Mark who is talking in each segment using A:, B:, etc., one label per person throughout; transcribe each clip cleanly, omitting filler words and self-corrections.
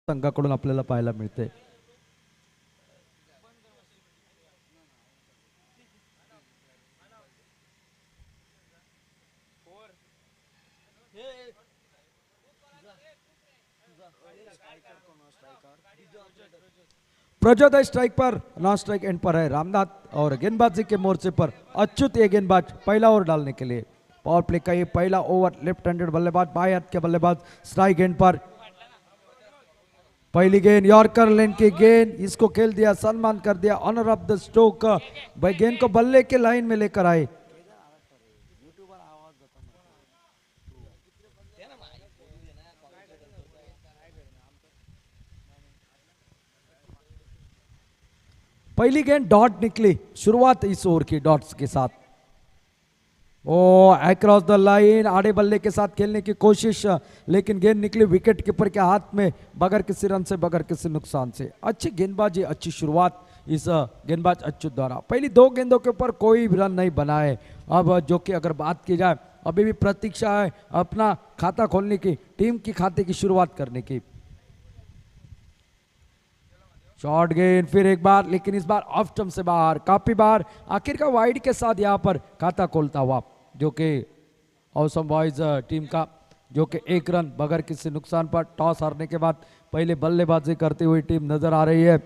A: संघाकडून आपल्याला पाहायला मिळते. प्रचोदय स्ट्राइक पर, नॉन स्ट्राइक एंड पर है रामनाथ और गेंदबाजी के मोर्चे पर अच्युत ये गेंदबाज पहला ओवर डालने के लिए. पावर प्ले का ये पहला ओवर, लेफ्ट हैंडेड बल्लेबाज, बाएं हाथ के बल्लेबाज स्ट्राइक एंड पर. पहली गेंद यॉर्कर लेन की गेंद, इसको खेल दिया, सम्मान कर दिया, ऑनर ऑफ द स्ट्रोक. भाई गेंद को बल्ले के लाइन में लेकर आए. पहली गेंद डॉट निकली, शुरुआत इस ओवर की डॉट्स के साथ. ओ अक्रॉस द लाइन, आड़े बल्ले के साथ खेलने की कोशिश, लेकिन गेंद निकली विकेट कीपर के हाथ में बगैर किसी रन से, बगैर किसी नुकसान से. अच्छी गेंदबाजी, अच्छी शुरुआत इस गेंदबाज अच्युत द्वारा. पहली दो गेंदों के ऊपर कोई भी रन नहीं बना है. अब जो कि अगर बात की जाए, अभी भी प्रतीक्षा है अपना खाता खोलने की, टीम की खाते की शुरुआत करने की. शॉर्ट गेंद फिर एक बार, लेकिन इस बार ऑफ स्टंप से बाहर, काफी बार आखिरकार वाइड के साथ यहां पर खाता खोलता हुआ, जो कि ऑसम बॉयज टीम का, जो कि एक रन बगैर किसी नुकसान पर टॉस हारने के बाद पहले बल्लेबाजी करती हुई टीम नजर आ रही है.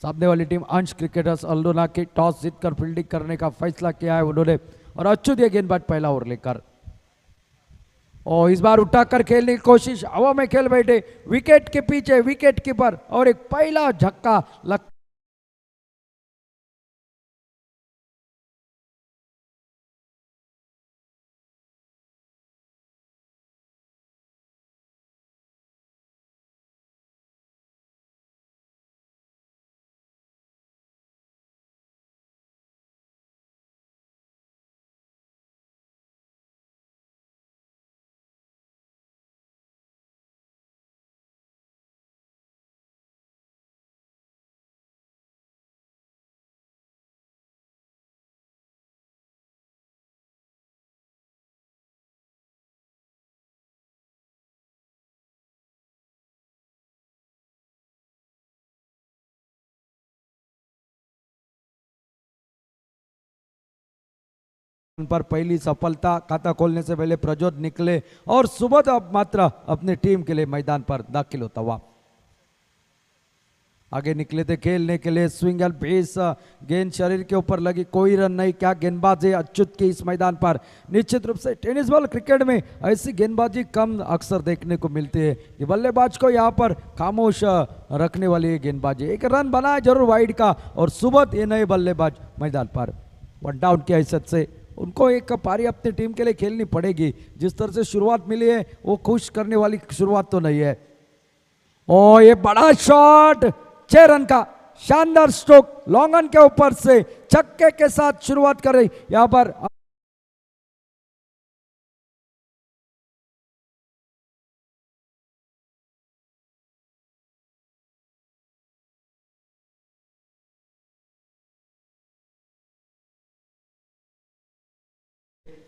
A: सामने वाली टीम अंश क्रिकेटर्स अल्डोना की टॉस जीतकर फील्डिंग करने का फैसला किया है उन्होंने, और अच्युत ये गेंदबाज पहला ओवर लेकर, और इस बार उठाकर खेलने की कोशिश, हवा में खेल बैठे, विकेट के पीछे विकेट कीपर, और एक पहला झक्का लग. पर पहली सफलता, खाता खोलने से पहले प्रज्योत निकले और सुबह अब मात्र अपनी टीम के लिए मैदान पर दाखिल होता हुआ आगे निकले थे खेलने के लिए. स्विंग एंड बेस, गेंद शरीर के ऊपर लगी, कोई रन नहीं. क्या गेंदबाजी अच्युत की इस मैदान पर. निश्चित रूप से टेनिस बॉल क्रिकेट में ऐसी गेंदबाजी कम अक्सर देखने को मिलती है कि बल्लेबाज को यहाँ पर खामोश रखने वाली गेंदबाजी. एक रन बना है जरूर वाइड का, और सुबह ये नए बल्लेबाज मैदान पर वन डाउन की हैसियत से उनको एक पारी अपनी टीम के लिए खेलनी पड़ेगी. जिस तरह से शुरुआत मिली है वो खुश करने वाली शुरुआत तो नहीं है. ओ ये बड़ा शॉट, 6 रन का शानदार स्ट्रोक, लॉन्ग ऑन के ऊपर से छक्के के साथ शुरुआत कर रही यहां पर.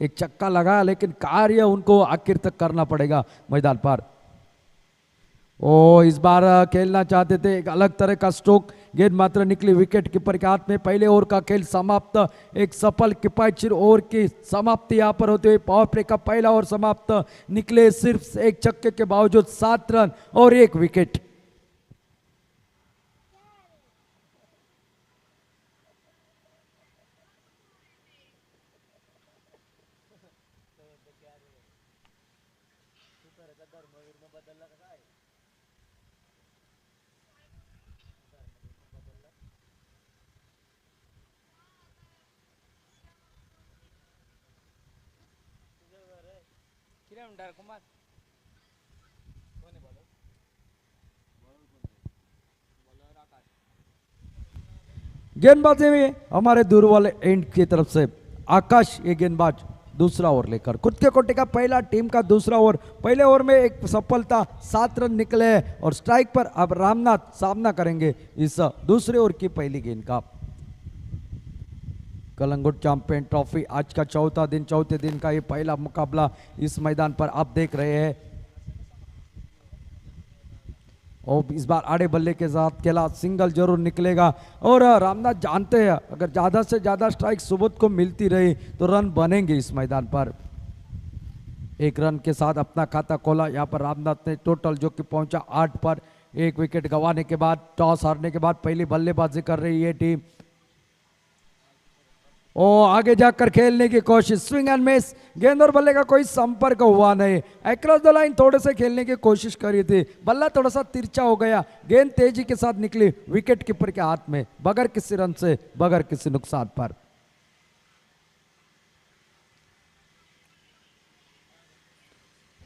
A: एक चक्का लगा, लेकिन कार्य उनको आखिर तक करना पड़ेगा मैदान पर. ओ इस बार खेलना चाहते थे एक अलग तरह का स्ट्रोक, गेंद मात्र निकली विकेट कीपर के हाथ में. पहले ओवर का खेल समाप्त, एक सफल किफायती ओवर की समाप्ति यहां पर होते हुए पावर प्ले का पहला ओवर समाप्त. निकले सिर्फ एक छक्के के बावजूद 7 रन और 1 विकेट. गेंदबाजी में हमारे दूर वाले एंड की तरफ से आकाश ये गेंदबाज दूसरा ओवर लेकर, खुद के कोटे का पहला, टीम का दूसरा ओवर. पहले ओवर में एक सफलता, 7 रन निकले हैं, और स्ट्राइक पर अब रामनाथ सामना करेंगे इस दूसरे ओवर की पहली गेंद का. कलंगुट चैंपियन ट्रॉफी आज का चौथे दिन का ये पहला मुकाबला इस मैदान पर आप देख रहे हैं. और इस बार आड़े बल्ले के साथ खेला, सिंगल जरूर निकलेगा। और रामनाथ जानते हैं अगर ज़्यादा से ज़्यादा स्ट्राइक सुबोध को मिलती रही तो रन बनेंगे इस मैदान पर। एक रन के साथ अपना खाता खोला यहाँ पर रामनाथ ने, टोटल जो कि पहुंचा 8 पर। एक विकेट गंवाने के बाद, टॉस हारने के बाद पहली बल्लेबाजी कर रही है टीम। ओ आगे जाकर खेलने की कोशिश, स्विंग एंड मिस, गेंद और बल्ले का कोई संपर्क हुआ नहीं। अक्रॉस द लाइन थोड़े से खेलने की कोशिश करी थी, बल्ला थोड़ा सा तिरछा हो गया, गेंद तेजी के साथ निकली विकेट कीपर के हाथ में, बगैर किसी रन से, बगैर किसी नुकसान पर।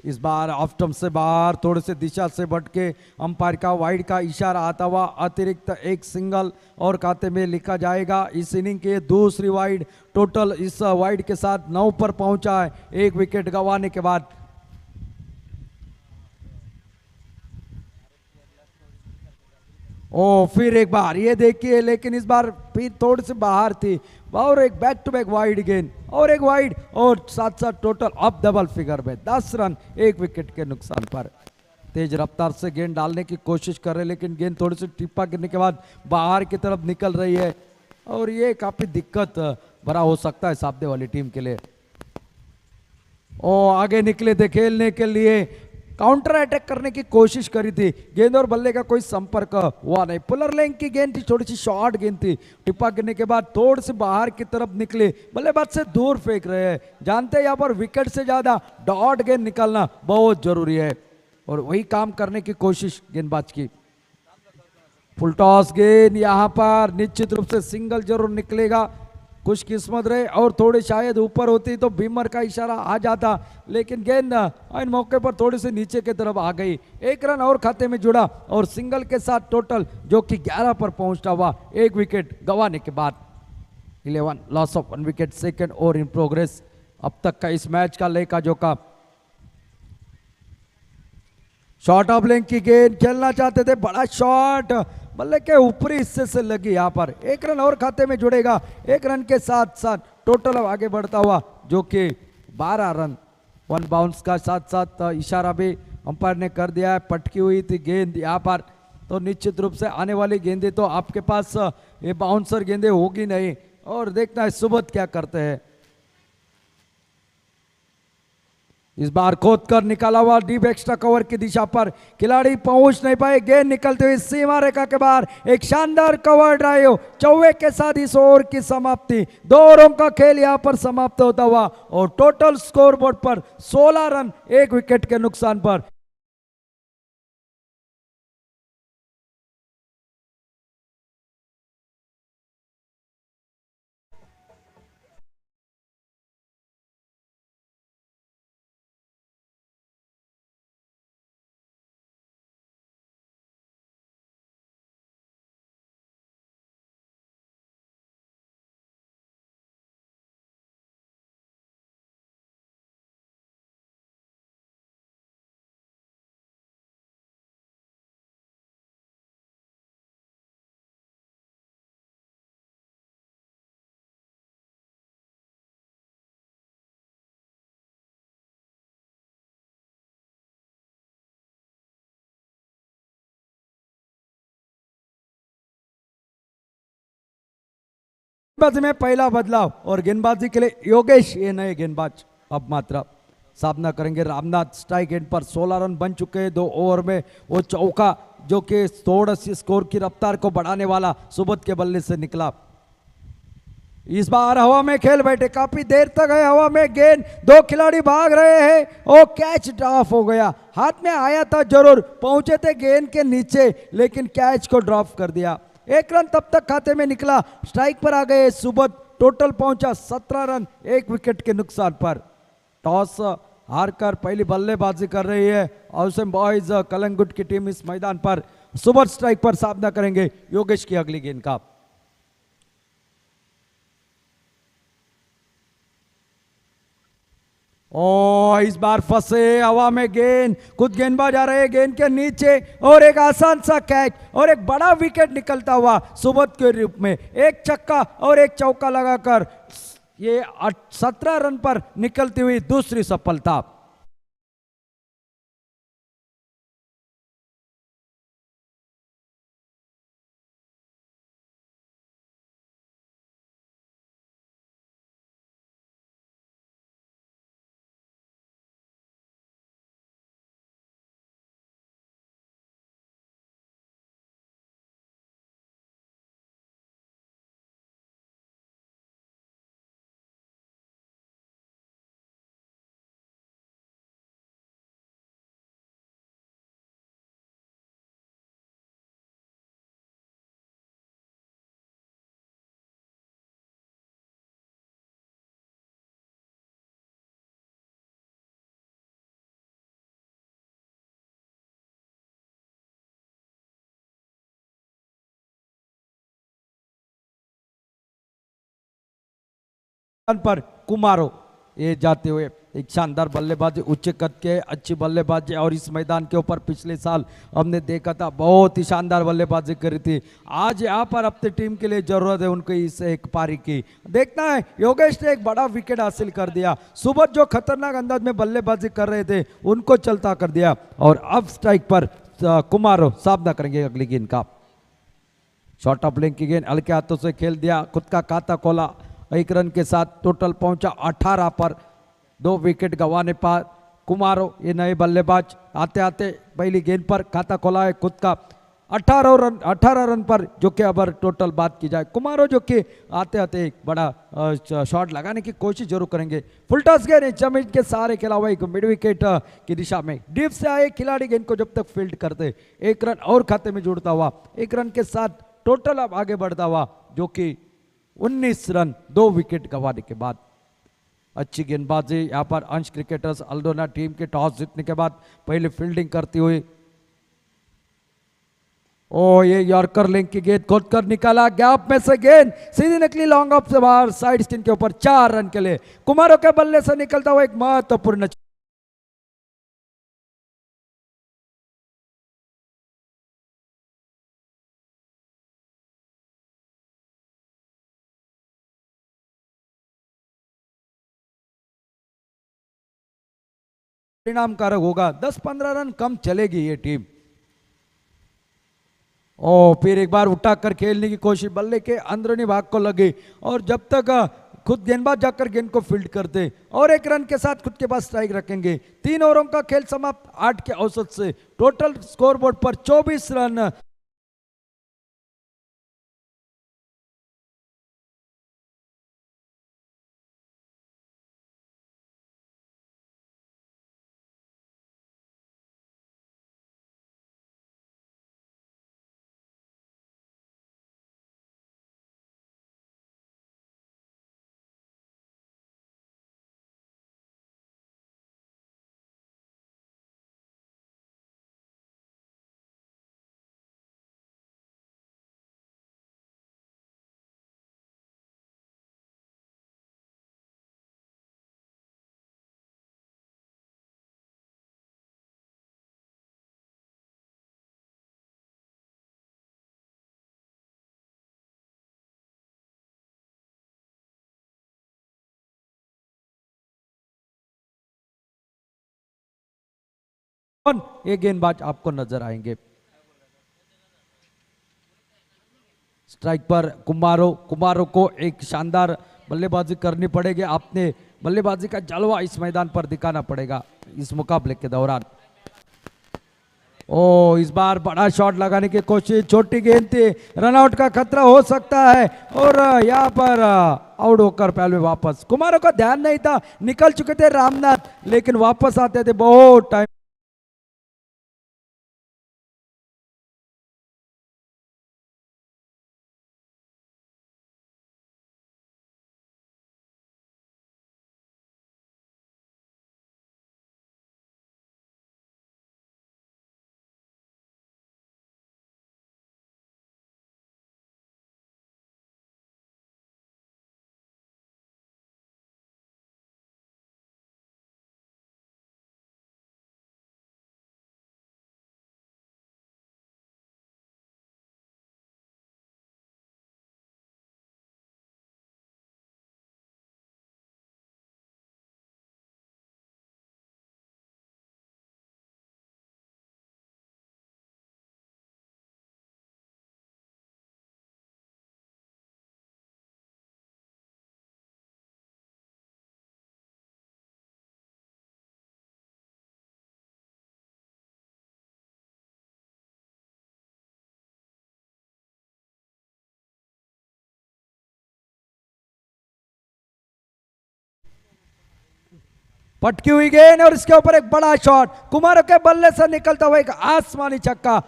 A: इस बार ऑफ स्टंप से बाहर, थोड़े से दिशा से भटके, अंपायर का वाइड का इशारा आता हुआ अतिरिक्त एक सिंगल और खाते में लिखा जाएगा। इस इनिंग के दूसरी वाइड, टोटल इस वाइड के साथ 9 पर पहुंचा है एक विकेट गंवाने के बाद। ओ फिर एक बार ये देखिए, लेकिन इस बार फिर थोड़ी सी बाहर थी, और एक बैक टू बैक वाइड गेंद और एक वाइड, और साथ साथ टोटल अप डबल फिगर में 10 रन एक विकेट के नुकसान पर। तेज रफ्तार से गेंद डालने की कोशिश कर रहे, लेकिन गेंद थोड़ी सी टिप्पा गिरने के बाद बाहर की तरफ निकल रही है, और ये काफी दिक्कत भरा हो सकता है सामने वाली टीम के लिए। ओ आगे निकले थे खेलने के लिए, काउंटर अटैक करने की कोशिश करी थी, गेंद और बल्ले का कोई संपर्क हुआ नहीं। पुलर लेंग की गेंद थी, थोड़ी सी शॉर्ट गेंद थी, टिप्पा गिरने के बाद थोड़ी सी बाहर की तरफ निकले, बल्लेबाज से दूर फेंक रहे हैं। जानते हैं यहाँ पर विकेट से ज्यादा डॉट गेंद निकालना बहुत जरूरी है, और वही काम करने की कोशिश गेंदबाज की। फुल टॉस गेंद यहाँ पर निश्चित रूप से सिंगल जरूर निकलेगा, खुशकिस्मत रहे, और थोड़ी शायद ऊपर होती तो बीमर का इशारा आ जाता, लेकिन गेंद इन मौके पर थोड़ी सी नीचे की तरफ आ गई। एक रन और खाते में जुड़ा, और सिंगल के साथ टोटल जो कि 11 पर पहुंचता हुआ एक विकेट गंवाने के बाद। 11 loss of 1 wicket, second over in progress अब तक का इस मैच का लेखा जोखा। शॉर्ट ऑफ लेंथ की गेंद खेलना चाहते थे, बड़ा शॉट बल्ले के ऊपरी हिस्से से लगी, यहाँ पर एक रन और खाते में जुड़ेगा। एक रन के साथ साथ टोटल अब आगे बढ़ता हुआ जो कि 12 रन। 1 बाउंस का साथ साथ इशारा भी अंपायर ने कर दिया है, पटकी हुई थी गेंद यहाँ पर, तो निश्चित रूप से आने वाली गेंदें तो आपके पास ये बाउंसर गेंदें होगी नहीं, और देखना है सुबोध क्या करते हैं। इस बार खोद कर निकाला हुआ डीप एक्स्ट्रा कवर की दिशा पर, खिलाड़ी पहुंच नहीं पाए, गेंद निकलते हुए सीमा रेखा के बाहर, एक शानदार कवर ड्राइव, चौवे के साथ इस ओवर की समाप्ति। 2 ओवरों का खेल यहां पर समाप्त होता हुआ, और टोटल स्कोरबोर्ड पर 16 रन एक विकेट के नुकसान पर। गेंदबाजी में पहला बदलाव, और गेंदबाजी के लिए योगेश ये नए गेंदबाज अब मात्र सामना करेंगे। रामनाथ स्ट्राइक एंड पर 16 रन बन चुके हैं 2 ओवर में। वो चौका जो कि थोड़ा सी स्कोर की रफ्तार को बढ़ाने वाला सुबोध के बल्ले से निकला। इस बार हवा में खेल बैठे, काफी देर तक है हवा में गेंद, 2 खिलाड़ी भाग रहे हैं, और कैच ड्रॉप हो गया। हाथ में आया था जरूर, पहुंचे थे गेंद के नीचे, लेकिन कैच को ड्रॉप कर दिया। 1 रन तब तक खाते में निकला, स्ट्राइक पर आ गए सुबोध, टोटल पहुंचा 17 रन एक विकेट के नुकसान पर। टॉस हारकर पहली बल्लेबाजी कर रही है औसम बॉयज कलंगुट की टीम इस मैदान पर। सुपर स्ट्राइक पर सामना करेंगे योगेश की अगली गेंद का। ओ इस बार फंसे हवा में गेंद, खुद गेंदबाज आ रहे हैं गेंद के नीचे, और एक आसान सा कैच और एक बड़ा विकेट निकलता हुआ सुबोध के रूप में। एक छक्का और एक चौका लगाकर ये 17 रन पर निकलती हुई दूसरी सफलता। पर कुमारो ये जाते हुए एक शानदार बल्लेबाजी, उच्च कद के अच्छी बल्लेबाजी, और इस मैदान के ऊपर पिछले साल हमने देखा था बहुत ही शानदार बल्लेबाजी करी थी। आज यहाँ पर अपनी टीम के लिए जरूरत है उनको इस एक पारी की। देखना है, योगेश ने एक बड़ा विकेट हासिल कर दिया, सुबह जो खतरनाक अंदाज में बल्लेबाजी कर रहे थे उनको चलता कर दिया, और अब स्ट्राइक पर कुमारो सामना करेंगे अगली गेंद का। शॉर्ट ऑफ लेंथ की गेंद हल्के हाथों से खेल दिया, खुद का खाता खोला, एक रन के साथ टोटल पहुंचा 18 पर, 2 विकेट गंवाने पर कुमारो ये नए बल्लेबाज आते आते पहली गेंद पर खाता खोला है खुद का। 18 रन पर जो कि अगर टोटल बात की जाए, कुमारो जो कि आते आते एक बड़ा शॉट लगाने की कोशिश जरूर करेंगे। फुल टॉस गेंद जमीन के सहारे खेला हुआ एक मिड विकेट की दिशा में, डीप से आए खिलाड़ी गेंद को जब तक फील्ड करते, 1 रन और खाते में जुड़ता हुआ, 1 रन के साथ टोटल अब आगे बढ़ता हुआ, जो कि 19 रन 2 विकेट गंवाने के बाद। अच्छी गेंदबाजी यहाँ पर अंश क्रिकेटर्स अल्डोना टीम के टॉस जीतने के बाद पहले फील्डिंग करती हुई, ओ ये यॉर्कर लेंथ की गेंद खोद कर निकाला, गैप में से गेंद सीधी निकली लॉन्ग ऑफ से बाहर, साइड स्पिन के ऊपर 4 रन के लिए कुमारों के बल्ले से निकलता हुआ एक महत्वपूर्ण परिणामकारक होगा। 10-15 रन कम चलेगी ये टीम। ओ फिर एक बार उठाकर खेलने की कोशिश, बल्ले के अंदरूनी भाग को लगी, और जब तक खुद गेंदबाज जाकर गेंद को फील्ड करते और 1 रन के साथ खुद के पास स्ट्राइक रखेंगे। 3 ओवरों का खेल समाप्त, 8 के औसत से टोटल स्कोरबोर्ड पर 24 रन। ये गेंदबाज आपको नजर आएंगे। स्ट्राइक पर कुमारो, कुमारो को एक शानदार बल्लेबाजी करनी पड़ेगी, आपने बल्लेबाजी का जलवा इस मैदान पर दिखाना पड़ेगा इस मुकाबले के दौरान। ओ इस बार बड़ा शॉट लगाने की कोशिश, छोटी गेंद थी, रनआउट का खतरा हो सकता है, और यहाँ पर आउट होकर पहले वापस। कुमारों का ध्यान नहीं था, निकल चुके थे रामनाथ, लेकिन वापस आते थे बहुत टाइम। पटकी हुई गेंद और इसके ऊपर एक बड़ा शॉट, कुमारों के बल्ले से निकलता हुआ एक आसमानी छक्का।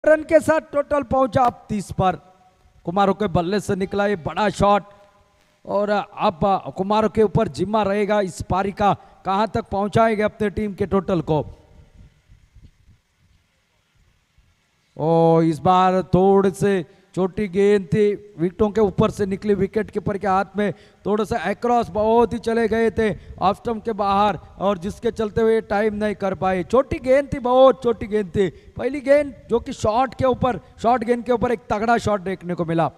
A: रन के साथ टोटल पहुंचा अब 30 पर। कुमारों के बल्ले से निकला ये बड़ा शॉट और अब कुमारों के ऊपर जिम्मा रहेगा इस पारी का, कहां तक पहुंचाएंगे अपने टीम के टोटल को। ओ इस बार थोड़े से छोटी गेंद थी, विकेटों के ऊपर से निकली, विकेट कीपर के हाथ में थोड़ा सा अक्रॉस बहुत ही चले गए थे ऑफ स्टंप के बाहर, और जिसके चलते हुए टाइम नहीं कर पाए। छोटी गेंद थी, बहुत छोटी गेंद थी पहली गेंद, जो कि शॉट गेंद के ऊपर एक तगड़ा शॉट देखने को मिला।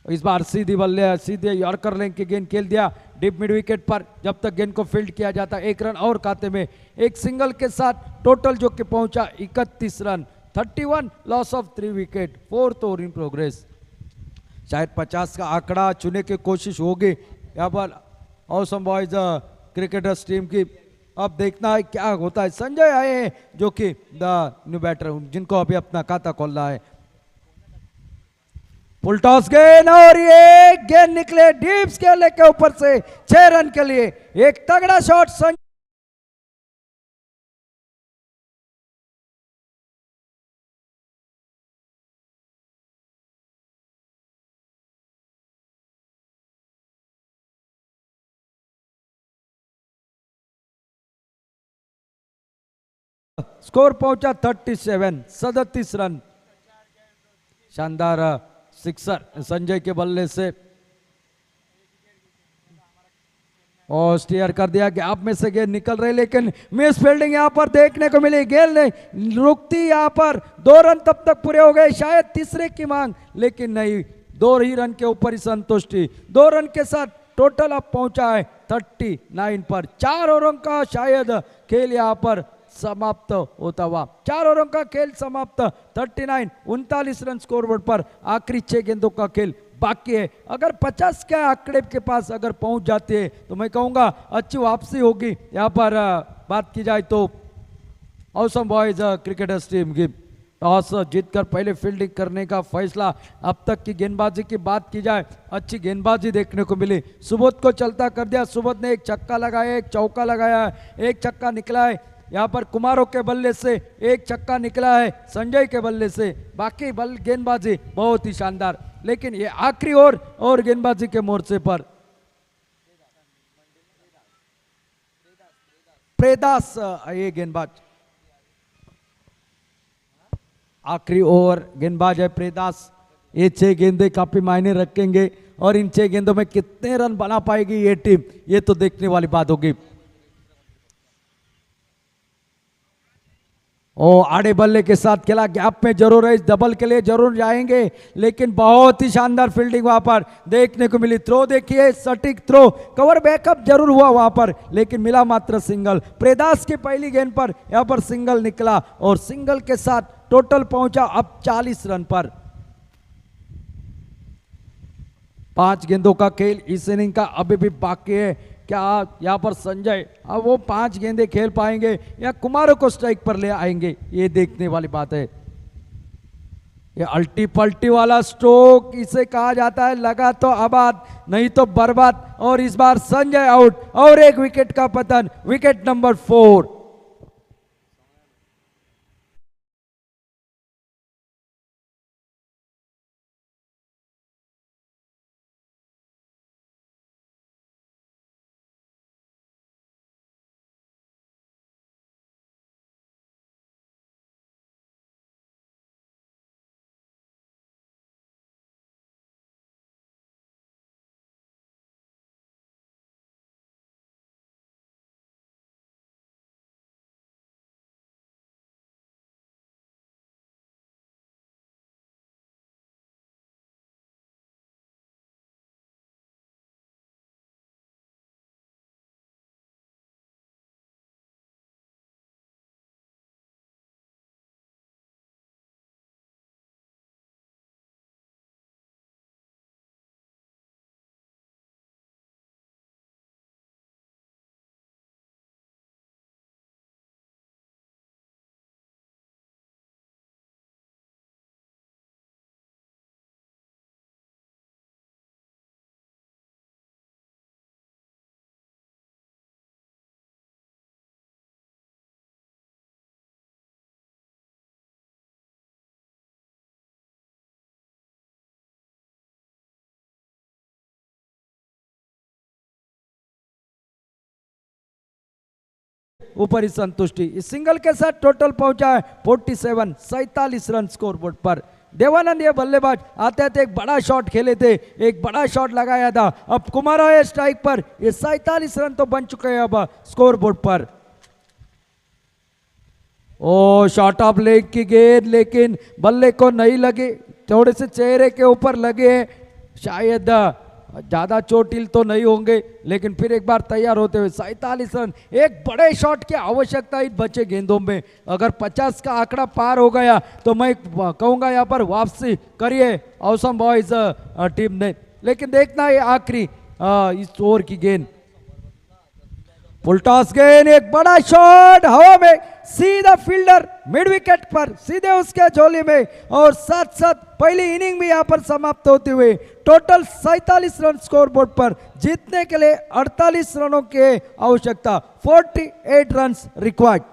A: इस बार सीधे यॉर्कर लेग की गेंद खेल दिया डीप मिड विकेट पर, जब तक गेंद को फील्ड किया जाता। एक रन और खाते में, एक सिंगल के साथ टोटल जो कि पहुंचा 31 run, 31 loss of 3 wicket, 4th over in progress. शायद 50 का आंकड़ा चुने की कोशिश होगी यहाँ पर ऑसम बॉयज क्रिकेटर्स टीम की। अब देखना है क्या होता है। संजय आए हैं जो कि द न्यू बैटर, जिनको अभी अपना खाता खोलना है। फुल टॉस गेंद और ये गेंद निकले डीप स्केल के ऊपर से 6 रन के लिए, एक तगड़ा शॉट संजय। स्कोर पहुंचा 37 रन। शानदार सिक्सर संजय के बल्ले से, और स्टीयर कर दिया गैप में से गेंद निकल रही, लेकिन मिस फील्डिंग यहां पर देखने को मिली। गेंद नहीं रुकती यहां पर, 2 रन तब तक पूरे हो गए, शायद तीसरे की मांग, लेकिन नहीं, 2 ही रन के ऊपर ही संतुष्टि। 2 रन के साथ टोटल अब पहुंचा है 39 पर। 4 ओवरों का शायद खेल यहां पर समाप्त होता हुआ, 4 ओवरों का खेल समाप्त। 39 रन स्कोरबोर्ड पर, आखिरी 6 गेंदों का खेल बाकी है। अगर 50 के आंकड़े के पास अगर पहुंच जाते हैं तो मैं कहूंगा अच्छी वापसी होगी। यहां पर बात की जाए तो ऑसम बॉयज क्रिकेटर्स टीम की टॉस जीतकर पहले फील्डिंग करने का फैसला। अब तक की गेंदबाजी की बात की जाए, अच्छी गेंदबाजी देखने को मिली। सुबोध को चलता कर दिया, सुबोध ने एक छक्का लगाया, एक चौका लगाया, एक छक्का निकला है। यहाँ पर कुमारों के बल्ले से एक छक्का निकला है, संजय के बल्ले से, बाकी गेंदबाजी बहुत ही शानदार। लेकिन ये आखिरी ओवर और गेंदबाजी के मोर्चे पर प्रेदास ये गेंदबाज, आखिरी ओवर गेंदबाज है प्रेदास। ये 6 गेंदे काफी मायने रखेंगे, और इन 6 गेंदों में कितने रन बना पाएगी ये टीम, ये तो देखने वाली बात होगी। ओ आड़े बल्ले के साथ खेला, गैप में जरूर है, इस डबल के लिए जरूर जाएंगे, लेकिन बहुत ही शानदार फील्डिंग वहां पर देखने को मिली। थ्रो देखिए, सटीक थ्रो, कवर बैकअप जरूर हुआ वहां पर, लेकिन मिला मात्र सिंगल। प्रेदास की पहली गेंद पर यहां पर सिंगल निकला, और सिंगल के साथ टोटल पहुंचा अब 40 रन पर। 5 गेंदों का खेल इस इनिंग का अभी भी बाकी है। क्या यहाँ पर संजय अब वो 5 गेंदें खेल पाएंगे या कुमारों को स्ट्राइक पर ले आएंगे, ये देखने वाली बात है। ये अल्टी पल्टी वाला स्ट्रोक इसे कहा जाता है, लगा तो आबाद नहीं तो बर्बाद। और इस बार संजय आउट और एक विकेट का पतन, विकेट नंबर 4। ऊपर ही संतुष्टि। इस सिंगल के साथ टोटल पहुंचा है 47, 47 रन स्कोर बोर्ड पर। देवानंद ये बल्लेबाज आते आते एक बड़ा शॉट खेले थे, एक बड़ा शॉट लगाया था। अब कुमारा है स्ट्राइक पर, ये 47 रन तो बन चुके हैं अब स्कोर बोर्ड पर। ओ शॉर्ट ऑफ लेग की गेंद, लेकिन बल्ले को नहीं लगी, थोड़े से चेहरे के ऊपर लगे, शायद ज्यादा चोटिल तो नहीं होंगे, लेकिन फिर एक बार तैयार होते हुए 47 रन। एक बड़े शॉट की आवश्यकता इन बचे गेंदों में। अगर 50 का आंकड़ा पार हो गया तो मैं कहूंगा यहाँ पर वापसी करिए औसम बॉयज टीम ने। लेकिन देखना है आखिरी इस ओवर की गेंद, फुल टॉस गेंद, एक बड़ा शॉट हवा में, सीधा फील्डर मिड विकेट पर सीधे उसके झोली में, और साथ साथ पहली इनिंग भी यहां पर समाप्त होते हुए टोटल 47 रन स्कोर बोर्ड पर। जीतने के लिए 48 रनों की आवश्यकता, 48 रन रिक्वायर्ड।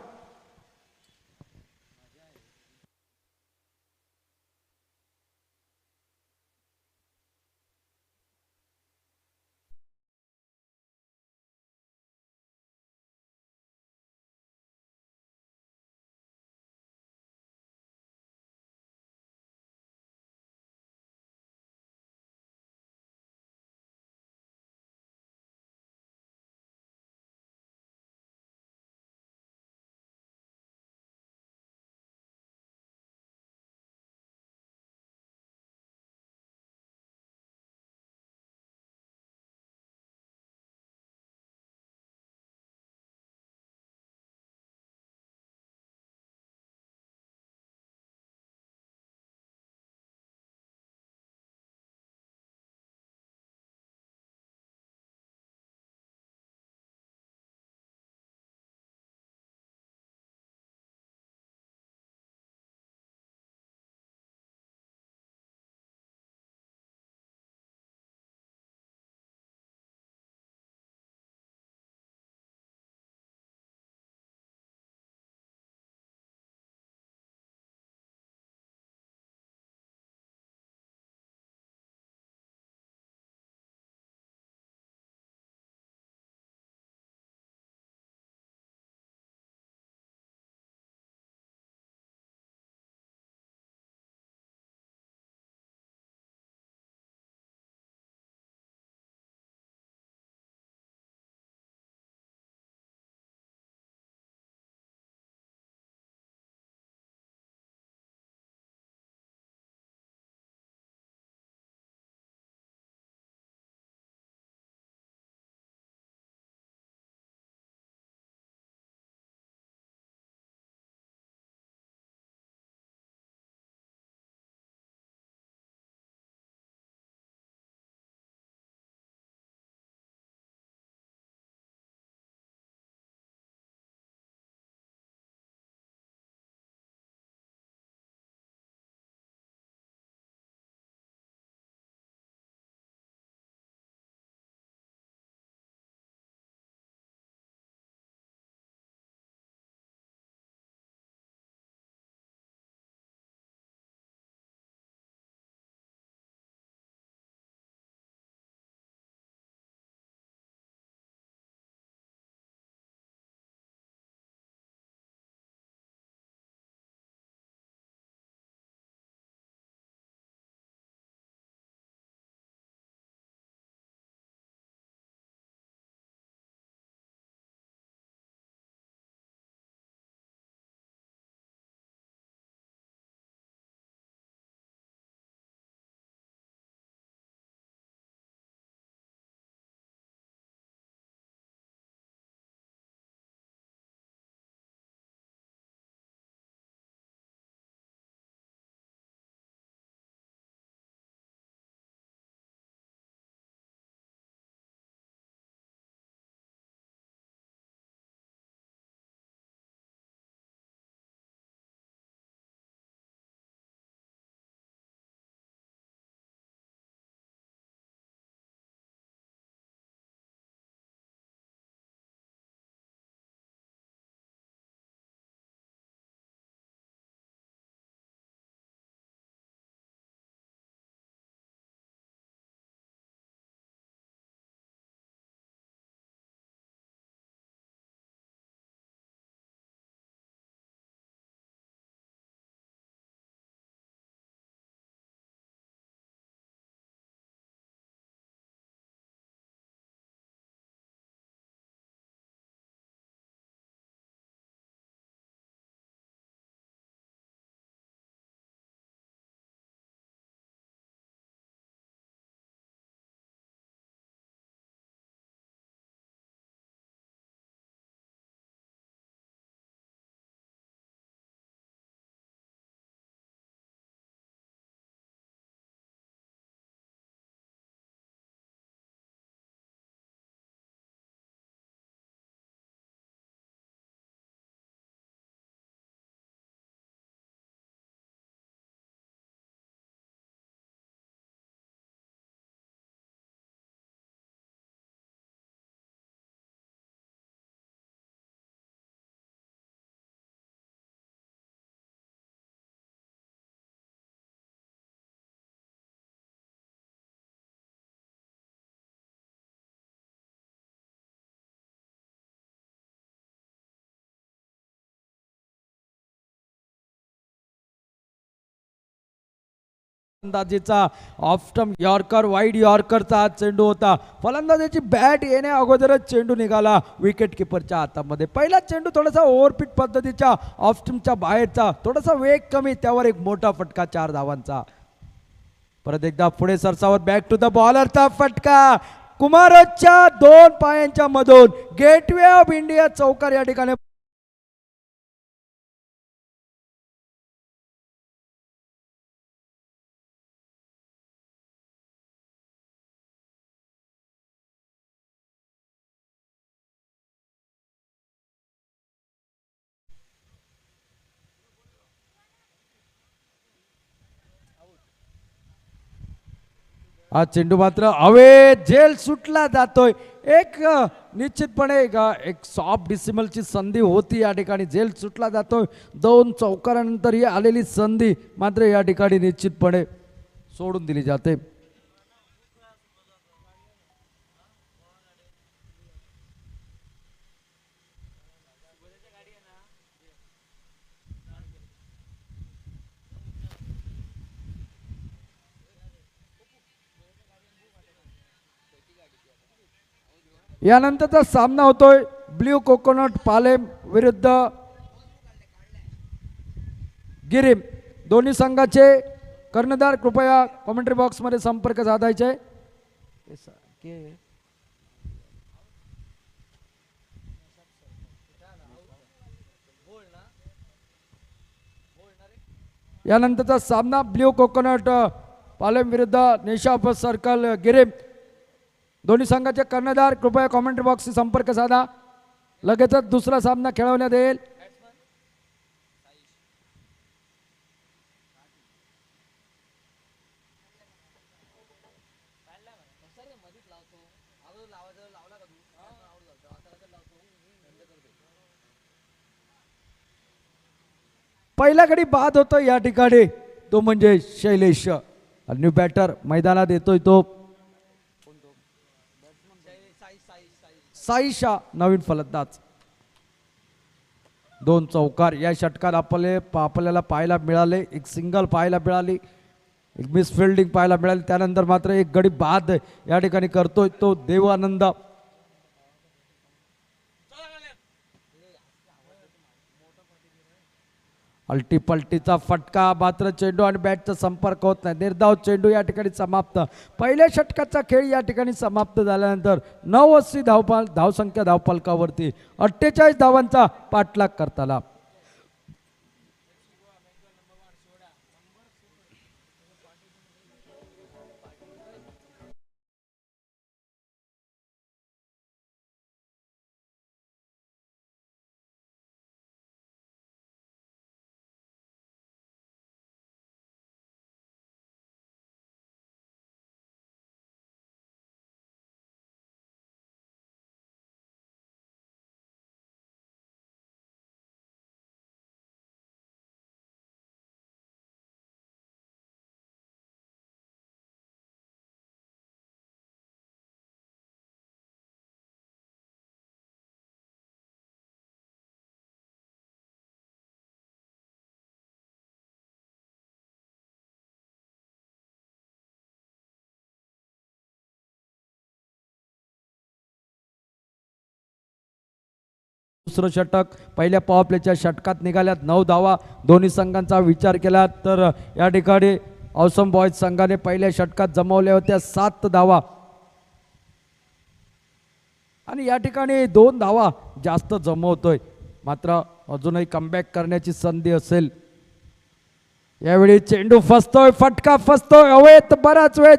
A: फलंदाजीचा ऑफ स्टंप यॉर्कर वाईड यॉर्करचा हा चेंडू होता. फलंदाजाची बॅट येण्या अगोदरच चेंडू निघाला विकेट किपरच्या हातामध्ये. पहिला चेंडू थोडासा ओव्हरपिच पद्धतीच्या ऑफ स्टंपच्या बाहेरचा, थोडासा वेग कमी, त्यावर एक मोठा फटका 4 धावांचा. परत एकदा पुढे सरसावत बॅक टू द बॉलरचा फटका कुमारच्या 2 पायांच्या मधून गेटवे ऑफ इंडिया चौकार या ठिकाणी. हा चेंडू मात्र हवे झेल सुटला जातोय. एक निश्चितपणे एक सॉफ्ट डिसिमलची संधी होती या ठिकाणी, झेल सुटला जातोय. 2 चौकारानंतर ही आलेली संधी मात्र या ठिकाणी निश्चितपणे सोडून दिली जाते. यानंतरचा सामना होतोय ब्ल्यू कोकोनट पालेम विरुद्ध गिरीम. दोन्ही संघाचे कर्णधार कृपया कॉमेंट्री बॉक्स मध्ये संपर्क साधायचे. यानंतरचा सामना ब्ल्यू कोकोनट पालेम विरुद्ध निशाफ सर्कल गिरीम. दोन्ही संघाचे कर्णधार कृपया कॉमेंट्री बॉक्सशी संपर्क साधा. लगेचच दुसरा सामना खेळवण्यात येईल. पहिला गडी बाद होतो या ठिकाणी, तो म्हणजे शैलेश. न्यू बॅटर मैदानात येतोय तो साईशा, नवीन फलंदाज. 2 चौकार या षटकात आपल्याला पाहायला मिळाले. एक सिंगल पाहायला मिळाली, एक मिस फिल्डिंग पाहायला मिळाली. त्यानंतर मात्र एक गडी बाद या ठिकाणी करतोय तो देवानंद. अल्टीपल्टीचा फटका, मात्र चेंडू आणि बॅटचा संपर्क होत नाही. निर्धाव चेंडू या ठिकाणी समाप्त. पहिल्या षटकाचा खेळ या ठिकाणी समाप्त झाल्यानंतर 89 धावसंख्या धावफलकावरती 48 धावांचा पाठलाग करताना. दुसरं षटक पहिल्या पॉवर प्लेच्या षटकात निघाल्यात 9 धावा. दोन्ही संघांचा विचार केला तर या ठिकाणी औसम बॉयज संघाने पहिल्या षटकात जमवल्या होत्या 7 धावा आणि या ठिकाणी 2 धावा जास्त जमवतोय. मात्र अजूनही कमबॅक करण्याची संधी असेल. यावेळी चेंडू फसतोय, फटका फसतोय हवेत बराच वेळ.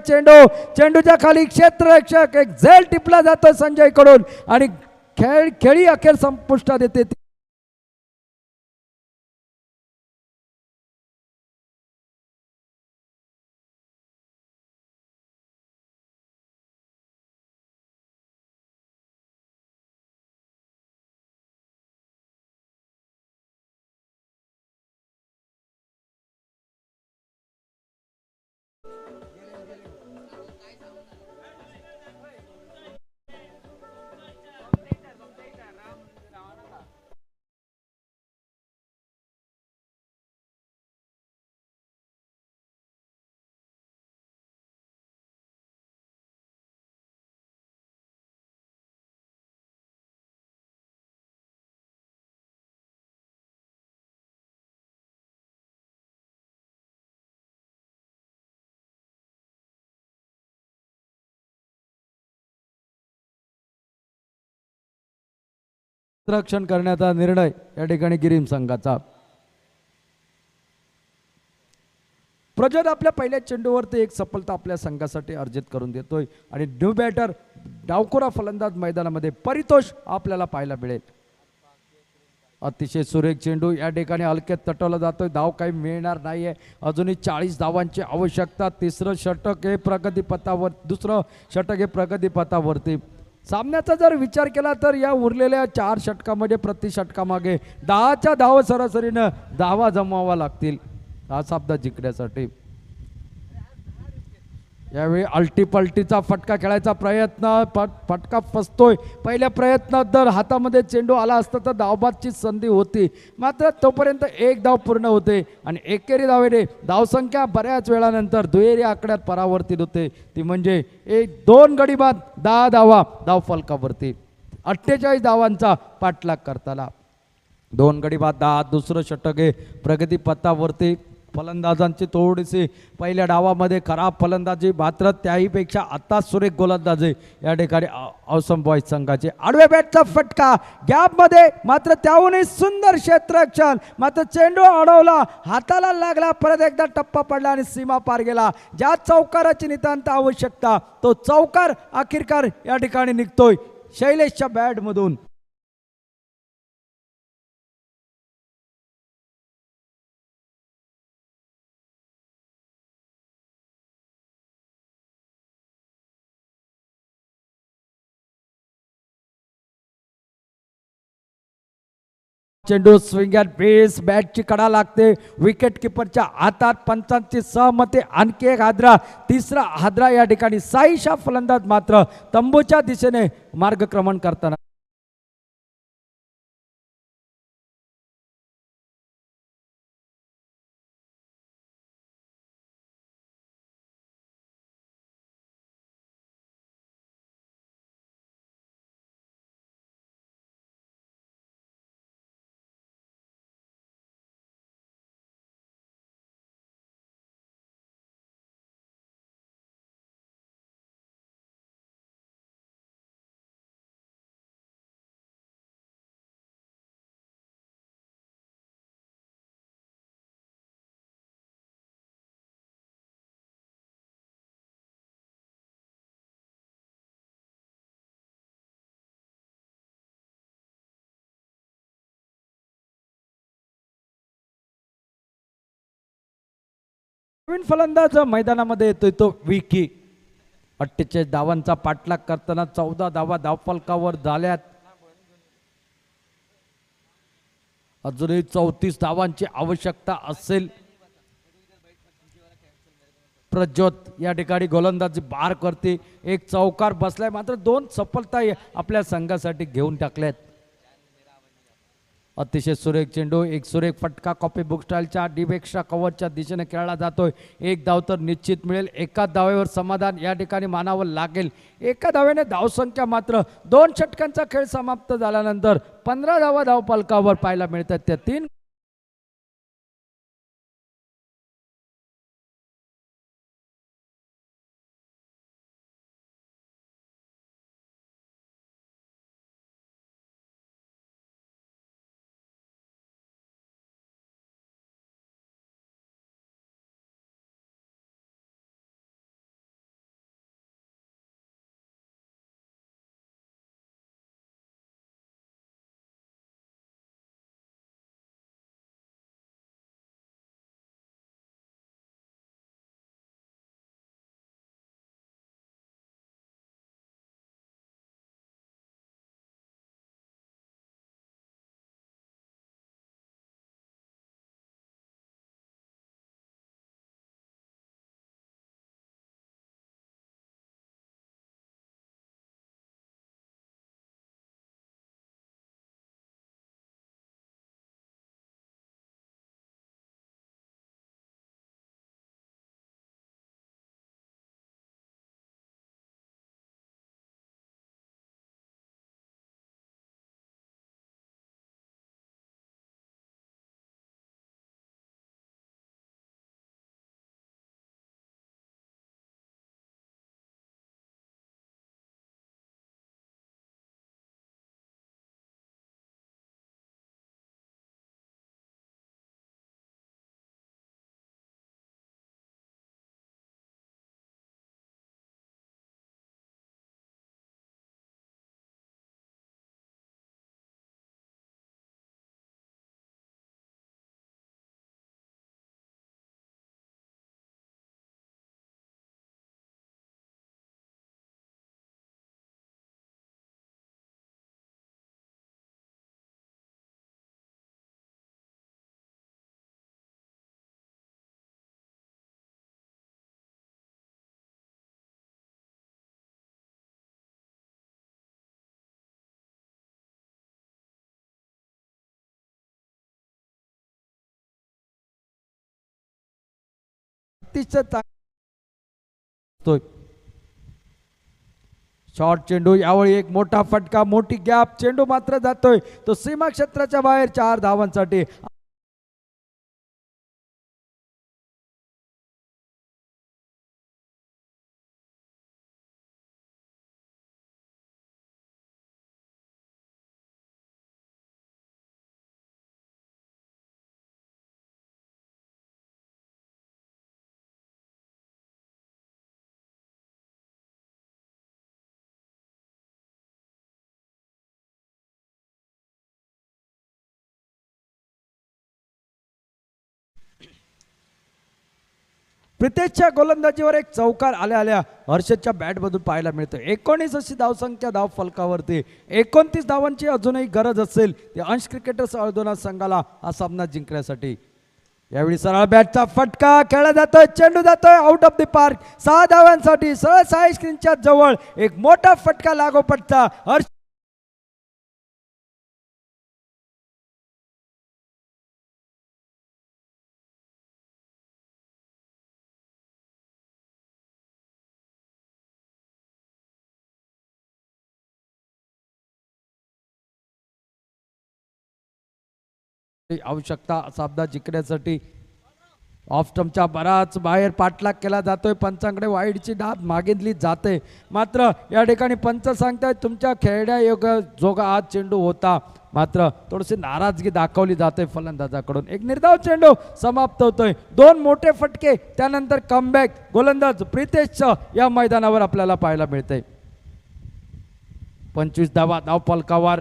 A: चेंडूच्या खाली क्षेत्ररक्षक एक झेल टिपला जातोय संजय कडून आणि खेळी अखेर संपुष्टात येते. रक्षण करण्याचा निर्णय या ठिकाणी गिरीम संघाचा. प्रज्वल आपल्या पहिल्या चेंडूवरती एक सफलता आपल्या संघासाठी अर्जित करून देतोय आणि न्यू बॅटर डावखोरा फलंदाज मैदानामध्ये परितोष आपल्याला पाहायला मिळेल. अतिशय सुरेख चेंडू या ठिकाणी हलक्यात तटवला जातोय. धाव काही मिळणार नाहीये. अजूनही 40 धावांची आवश्यकता. तिसरं षटक हे प्रगतीपथावर, दुसरं षटक हे प्रगतीपथावरती. सामन्याचा जर विचार केला तर या उरलेल्या 4 षटकामध्ये प्रति षटकामागे 10च्या धाव सरासरीनं धावा जमवावा लागतील हा सामना जिंकण्यासाठी. यावेळी अल्टीपल्टीचा फटका खेळायचा प्रयत्न, फटका फसतोय. पहिल्या प्रयत्नात जर हातामध्ये चेंडू आला असता तर धावबादची संधी होती, मात्र तोपर्यंत एक धाव पूर्ण होते आणि एकेरी धावेने धावसंख्या बऱ्याच वेळानंतर दुहेरी आकड्यात परावर्तित होते. ती म्हणजे 2 गडी बाद 10 धावा धावफलकावरती. 48 धावांचा पाठलाग करताना 2 गडी बाद 10. दुसरं षटक आहे प्रगतीपथावरती. फलंदाजांची थोडीशी पहिल्या डावामध्ये खराब फलंदाजी, मात्र त्याहीपेक्षा आता सुरेख गोलंदाजी या ठिकाणी औसम बॉयज संघाचे. आडव्या बॅटचा फटका गॅपमध्ये, मात्र त्याहूनही सुंदर क्षेत्ररक्षण, मात्र चेंडू अडवला, हाताला लागला, परत एकदा टप्पा पडला आणि सीमा पार गेला. ज्या चौकाराची नितांत आवश्यकता तो चौकार अखेरकार या ठिकाणी निघतोय शैलेशच्या बॅटमधून. चेंडू स्विंग अँड बेस, बॅटची कडा लागते विकेट किपरच्या हातात. पंचांची सहमती. आणखी एक हादरा, तिसरा हादरा या ठिकाणी. साईशा फलंदाज मात्र तंबूच्या दिशेने मार्गक्रमण करताना नवीन फलंदाज मैदानामध्ये येतोय तो विकी. 48 धावांचा पाठलाग करताना 14 धावा धावफलकावर झाल्यात. अजूनही 34 धावांची आवश्यकता असेल. प्रज्योत या ठिकाणी गोलंदाजी बार करते. एक चौकार बसलाय, मात्र 2 सफलता आपल्या संघासाठी घेऊन टाकल्यात. अतिशय सुरेख चेंडू, एक सुरेख फटका कॉपी बुक स्टाईलच्या डीप एक्स्ट्रा कव्हरच्या दिशेने खेळला जातोय. एक धाव तर निश्चित मिळेल. एका धावेवर समाधान या ठिकाणी मानावं लागेल. एका धावेने धावसंख्या मात्र 2 षटकांचा खेळ समाप्त झाल्यानंतर 15 धावा धावफलकावर पाहायला मिळतात. त्या 3 अतिशय चांगला शॉर्ट चेंडू, यावेळी एक मोठा फटका, मोठी गॅप, चेंडू मात्र जातोय तो सीमा क्षेत्राच्या बाहेर 4 धावांसाठी. प्रितेशच्या गोलंदाजीवर एक चौकार आल्या हर्षदच्या बॅटमधून पाहायला मिळतो. 19 अशी धावसंख्या धाव फलकावरती. 29 धावांची अजूनही गरज असेल ते अंश क्रिकेटर्स अळदोना संघाला हा सामना जिंकण्यासाठी. यावेळी सरळ बॅटचा फटका खेळला जातोय, चेंडू जातोय आउट ऑफ द पार्क. 6 धावांसाठी सरळ साई स्क्रीनच्या जवळ एक मोठा फटका लागोपाठचा. हर्ष आवश्यकता सामना जिंकण्यासाठी. ऑफ स्टंपच्या बराच बाहेर पाठलाग केला जातोय. पंचांकडे वाईडची डाब मागितली जाते. मात्र या ठिकाणी पंच सांगतायत तुमच्या खेळण्या जोगा आज चेंडू होता. मात्र थोडीशी नाराजगी दाखवली जाते फलंदाजाकडून. एक निर्धाव चेंडू समाप्त होतोय. 2 मोठे फटके त्यानंतर कमबॅक गोलंदाज प्रितेशचं या मैदानावर आपल्याला पाहायला मिळते. 25 धावा धाव फलकावर.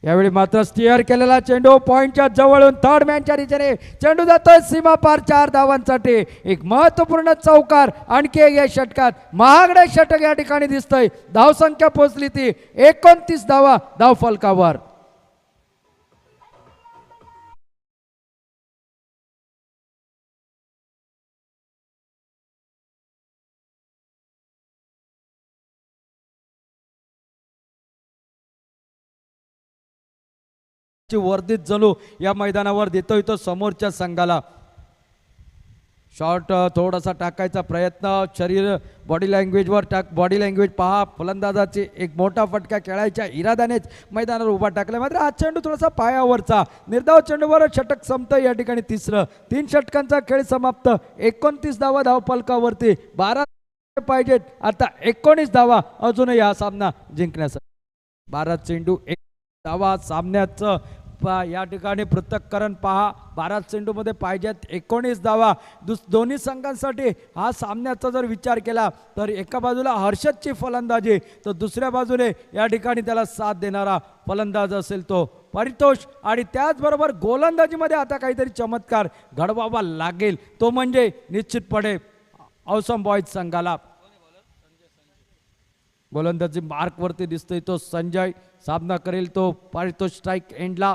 A: यावेळी मात्र स्टिअर केलेला चेंडू पॉइंटच्या जवळून थर्ड मॅनच्या दिशेने चेंडू जातोय सीमा पार 4 धावांसाठी. एक महत्वपूर्ण चौकार आणखी एक या षटकात. महागडे षटक या ठिकाणी दिसतंय. धावसंख्या पोहोचली ती 29 धावा धाव फलकावर. वर्धित जणू या मैदानावर देतोय तो समोरच्या संघाला. शॉट थोडासा टाकायचा प्रयत्न, शरीर बॉडी लँग्वेजवर बॉडी लँग्वेज पहा. फलंदाजाची एक मोठा फटका खेळायच्या इराद्यानेच मैदानावर उभा टाकला. मात्र हा चेंडू थोडासा पायावरचा. निर्धाव चेंडूवर षटक संपतं या ठिकाणी तिसरं. 3 षटकांचा खेळ समाप्त. 29 धावा धाव फलकावरती. 12 पाहिजेत आता 19 धावा अजूनही हा सामना जिंकण्यासाठी. 12 चेंडू 1 धावा. सामन्याचं या ठिकाणी पृथक्करण पहा. 12 चेंडूमध्ये पाहिजेत 19 धावा. दोन्ही संघांसाठी हा सामन्याचा जर विचार केला तर एका बाजूला हर्षदची फलंदाजी तर दुसऱ्या बाजूने या ठिकाणी त्याला साथ देणारा फलंदाज असेल तो परितोष. आणि त्याचबरोबर गोलंदाजीमध्ये आता काहीतरी चमत्कार घडवावा लागेल तो म्हणजे निश्चितपणे औसम बॉयज संघाला. गोलंदाजी मार्कवरती दिसतोय तो संजय. सामना करेल तो परितोष स्ट्राईक एंडला.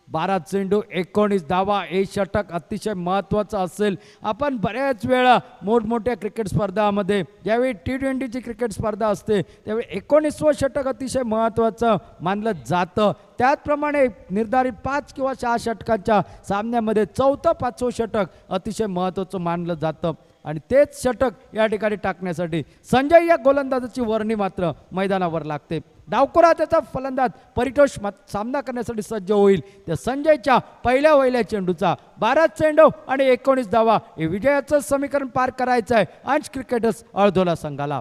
A: 12 चेंडू 19 धावा. हे षटक अतिशय महत्त्वाचं असेल. आपण बऱ्याच वेळा मोठमोठ्या क्रिकेट स्पर्धामध्ये ज्यावेळी T20ची क्रिकेट स्पर्धा असते त्यावेळी 19वं षटक अतिशय महत्त्वाचं मानलं जातं. त्याचप्रमाणे निर्धारित 5 किंवा 6 षटकांच्या सामन्यामध्ये 4थं 5वं षटक अतिशय महत्त्वाचं मानलं जातं. आणि तेच षटक या ठिकाणी टाकण्यासाठी संजय या गोलंदाजाची वर्णी मात्र मैदानावर लागते. डावखोरा त्याचा फलंदाज परितोष सामना करण्यासाठी सज्ज होईल. त्या संजयच्या पहिल्या चेंडूचा 12 चेंडू आणि 19 धावा हे विजयाचं समीकरण पार करायचं आहे अंश क्रिकेटर्स अळदोला संघाला.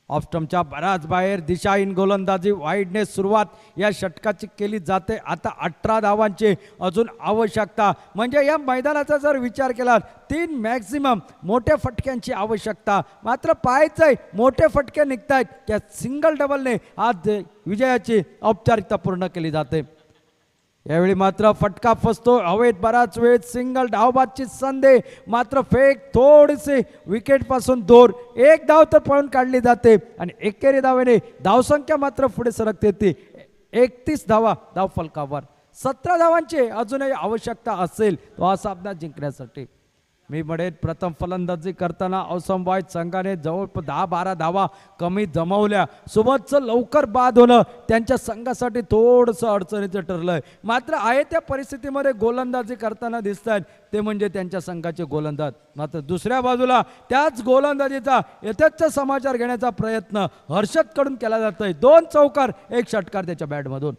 A: ऑफ स्टंपच्या बराच बाहेर दिशाहीन गोलंदाजी वाईडने सुरुवात या षटकाची केली जाते. आता 18 धावांची अजून आवश्यकता. म्हणजे या मैदानाचा जर विचार केला 3 मॅक्झिमम मोठ्या फटक्यांची आवश्यकता. मात्र पाहायचंय मोठे फटके निघतायत त्या सिंगल डबलने आज विजयाची औपचारिकता पूर्ण केली जाते. यावेळी मात्र फटका फसतो हवेत. बराच वेळ सिंगल धावबादची संधी. मात्र फेक थोडीशी विकेट पासून दूर. 1 धाव तर पळून काढली जाते आणि एकेरी धावेने धावसंख्या मात्र पुढे सरकते ती 31 धावा धाव फलकावर. 17 धावांची अजूनही आवश्यकता असेल तो हा सामना जिंकण्यासाठी. मी म्हणेन प्रथम फलंदाजी करताना औसंबाईत संघाने जवळ 10-12 धावा कमी जमवल्या. सुबोधचं लवकर बाद होणं त्यांच्या संघासाठी थोडंसं अडचणीचं ठरलंय. मात्र आहे त्या परिस्थितीमध्ये गोलंदाजी करताना दिसत आहेत ते म्हणजे त्यांच्या संघाचे गोलंदाज. मात्र दुसऱ्या बाजूला त्याच गोलंदाजीचा यथेच्छ समाचार घेण्याचा प्रयत्न हर्षदकडून केला जातोय. 2 चौकार 1 षटकार त्याच्या बॅटमधून.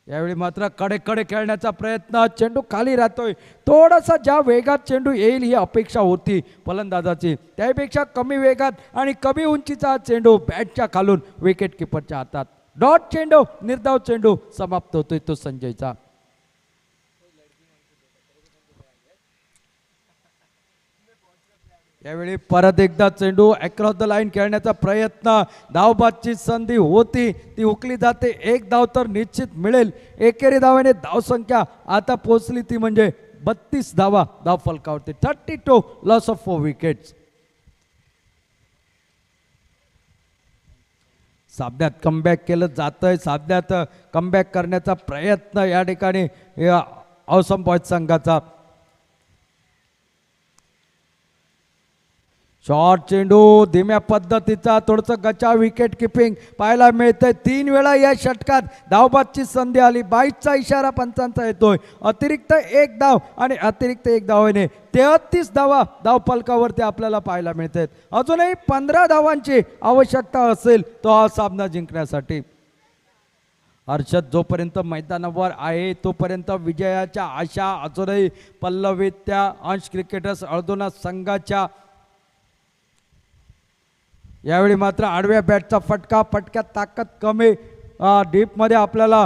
A: यावेळी मात्र कडे खेळण्याचा प्रयत्न, चेंडू खाली राहतोय. थोडासा ज्या वेगात चेंडू येईल ही अपेक्षा होती फलंदाजाची, त्यापेक्षा कमी वेगात आणि कमी उंचीचा चेंडू बॅटच्या खालून विकेट किपरच्या हातात. डॉट चेंडू, निर्धाव चेंडू समाप्त होतोय तो संजयचा. यावेळी परत एकदा चेंडू अक्रॉस द लाईन खेळण्याचा प्रयत्न, धावबादची संधी होती ती हुकली जाते. 1 धाव तर निश्चित मिळेल. एकेरी धावेने धावसंख्या आता पोहोचली ती म्हणजे 32 धावा धाव फलकावरती. 32 लॉस ऑफ 4 विकेट्स. सामन्यात कमबॅक केलं जातंय. सामन्यात कमबॅक करण्याचा प्रयत्न या ठिकाणी औसम बॉयज संघाचा. शॉर्ट चेंडू, धीम्या पद्धतीचा, थोडंसं गचा विकेट किपिंग पाहायला मिळतंय. 3 वेळा या षटकात धावबादची संधी आली. 22चा इशारा पंचांचा येतोय. अतिरिक्त 1 धाव आणि अतिरिक्त 1 धावेने 33 धावा धाव फलकावरती आपल्याला पाहायला मिळतात. अजूनही 15 धावांची आवश्यकता असेल तो हा सामना जिंकण्यासाठी. हर्षद जोपर्यंत मैदानावर आहे तोपर्यंत विजयाच्या आशा अजूनही पल्लवीत त्या अंश क्रिकेटर्स अळदोना संघाच्या. यावेळी मात्र आडव्या बॅटचा फटका, फटक्यात ताकद कमी. डीपमध्ये आपल्याला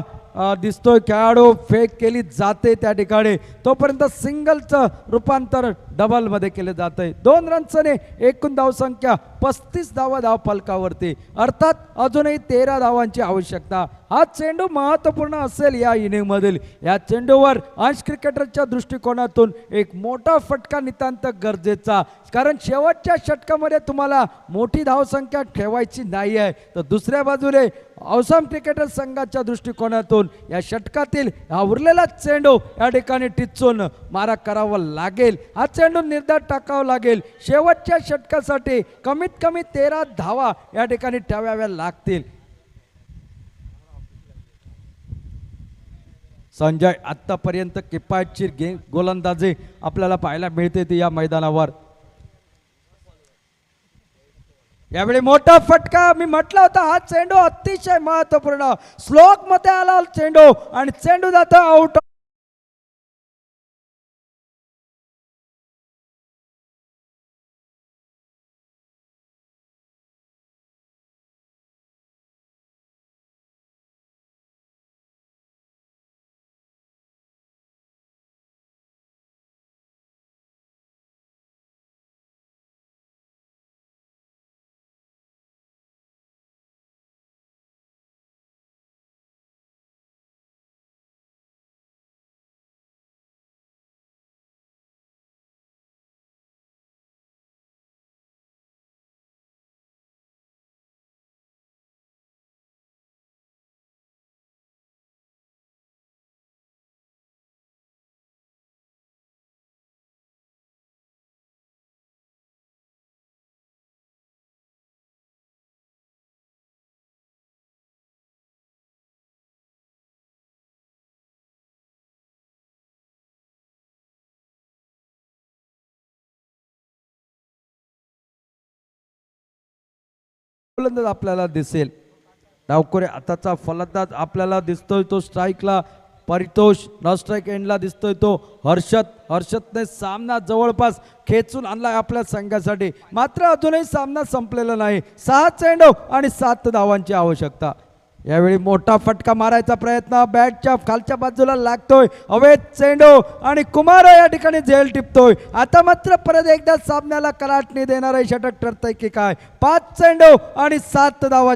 A: दिसतोय खेळाडू, फेक केली जाते त्या ठिकाणी. तोपर्यंत सिंगलचं रूपांतर डबलमध्ये केले जाते. 2 रन्सने एकूण धावसंख्या 35 धावा धाव फलकावरती. अर्थात अजूनही 13 धावांची आवश्यकता. हा चेंडू महत्त्वपूर्ण असेल या इनिंगमधील. या चेंडूवर अंश क्रिकेटरच्या दृष्टिकोनातून एक मोठा फटका नितांत गरजेचा, कारण शेवटच्या षटकामध्ये तुम्हाला मोठी धावसंख्या ठेवायची नाही आहे. तर दुसऱ्या बाजूने औसम क्रिकेटर संघाच्या दृष्टिकोनातून या षटकातील हा उरलेला चेंडू या ठिकाणी टिचून मारा करावा लागेल. हा चेंडू निर्धार टाकावा लागेल. शेवटच्या षटकासाठी कमीत कमी 13 धावा या ठिकाणी ठेवाव्या लागतील. संजय आतापर्यंत किफायतशीर गोलंदाजी आपल्याला पाहायला मिळते ती या मैदानावर. यावेळी मोठा फटका. मी म्हटलं होतं हा चेंडू अतिशय महत्वपूर्ण. स्लोक मध्ये आला चेंडू आणि चेंडू जातो आउट. फलंदाज आपल्याला दिसेल. डावखोरे आताचा फलंदाज आपल्याला दिसतोय तो स्ट्राईकला परितोष, न स्ट्राईक एंडला दिसतोय तो हर्षद. हर्षदने सामना जवळपास खेचून आणलाय आपल्या संघासाठी. मात्र अजूनही सामना संपलेला नाही. 6 चेंडू आणि 7 धावांची आवश्यकता. यावेळी मोठा फटका मारायचा प्रयत्न, बॅटच्या खालच्या बाजूला लागतोय. अवैध चेंडू आणि कुमार या ठिकाणी झेल टिपतोय. आता मात्र परत एकदा सामन्याला कलाटणी देणारे षटक ठरतंय की काय. 5 चेंडू आणि 7 धावा.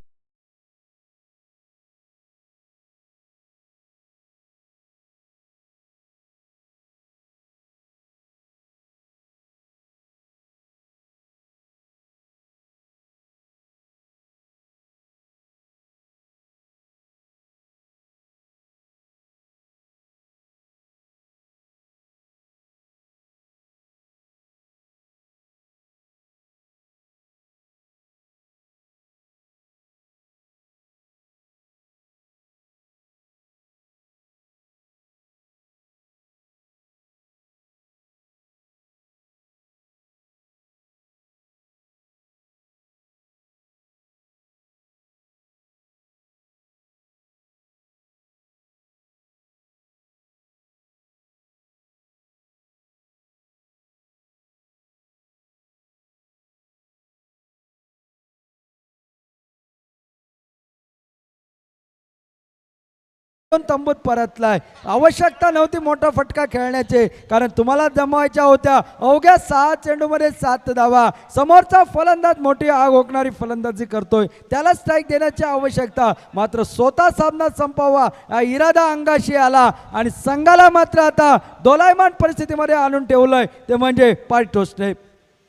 A: तंबूत परतलाय. आवश्यकता नव्हती मोठा फटका खेळण्याची, कारण तुम्हाला जमवायच्या होत्या. अवघ्या 6 चेंडूमध्ये 7 धावा. समोरचा फलंदाज मोठी आग ओकणारी फलंदाजी करतोय, त्याला स्ट्राईक देण्याची आवश्यकता. मात्र स्वतः सामना संपवा हा इरादा अंगाशी आला आणि संघाला मात्र आता दोलायमान परिस्थितीमध्ये आणून ठेवलंय, ते म्हणजे पाय टोचणे.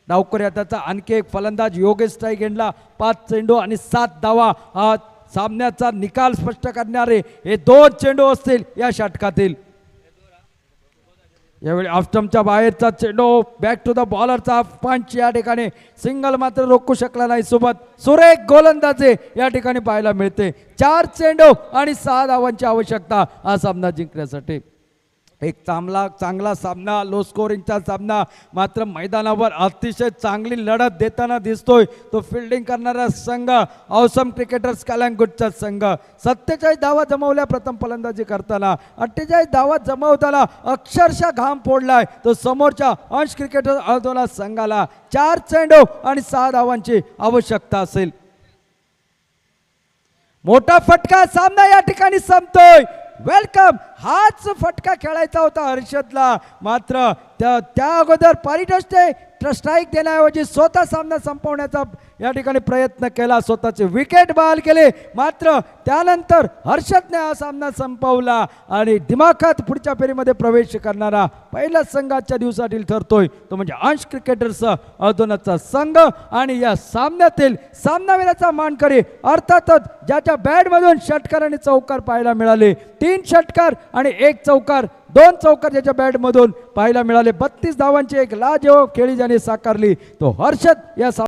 A: डावखोऱ्या त्याचा आणखी एक फलंदाज योगेश स्ट्राईक एंडला 5 चेंडू आणि 7 धावा. हा सामन्याचा निकाल स्पष्ट करणारे हे 2 चेंडू असतील या षटकातील. यावेळी ऑफस्टंपच्या बाहेरचा चेंडू बॅक टू द बॉलरचा पंच या ठिकाणी सिंगल मात्र रोखू शकला नाही. सोबत सुरेख गोलंदाजी या ठिकाणी पाहायला मिळते. 4 चेंडू आणि 6 धावांची आवश्यकता हा सामना जिंकण्यासाठी. एक चांगला सामना, लो स्कोरिंगचा सामना. मात्र मैदानावर अतिशय चांगली लढत देताना दिसतोय तो फिल्डिंग करणारा संघ औसम क्रिकेटर्स कलांगूटचा संघ. 47 धावा जमवल्या प्रथम फलंदाजी करताना. 48 धावा जमवताना अक्षरशः घाम फोडलाय तो समोरच्या अंश क्रिकेटर अल्दोला संघाला. 4 चेंडू आणि 6 धावांची आवश्यकता असेल. मोठा फटका, सामना या ठिकाणी संपतोय. वेलकम. हाच फटका खेळायचा होता हर्षदला, मात्र त्या अगोदर पारितोषिक स्ट्राईक देण्याऐवजी स्वतः सामना संपवण्याचा या ठिकाणी प्रयत्न केला. स्वतःचे विकेट बहाल केले, मात्र त्यानंतर हर्षदने हा सामना संपवला आणि दिमाखात पुढच्या फेरीमध्ये प्रवेश करणारा पहिला संघाच्या दिवसातील ठरतोय तो म्हणजे अंश क्रिकेटर्स अल्दोनाचा संघ. आणि या सामन्यातील सामनावीराचा मानकरी अर्थातच ज्याच्या बॅटमधून षटकार आणि चौकार पाहायला मिळाले. 3 षटकार आणि 1 चौकार, 2 चौकार ज्याच्या बॅटमधून पाहायला मिळाले. 32 धावांची एक लाजवाब खेळी ज्याने साकारली तो हर्षद या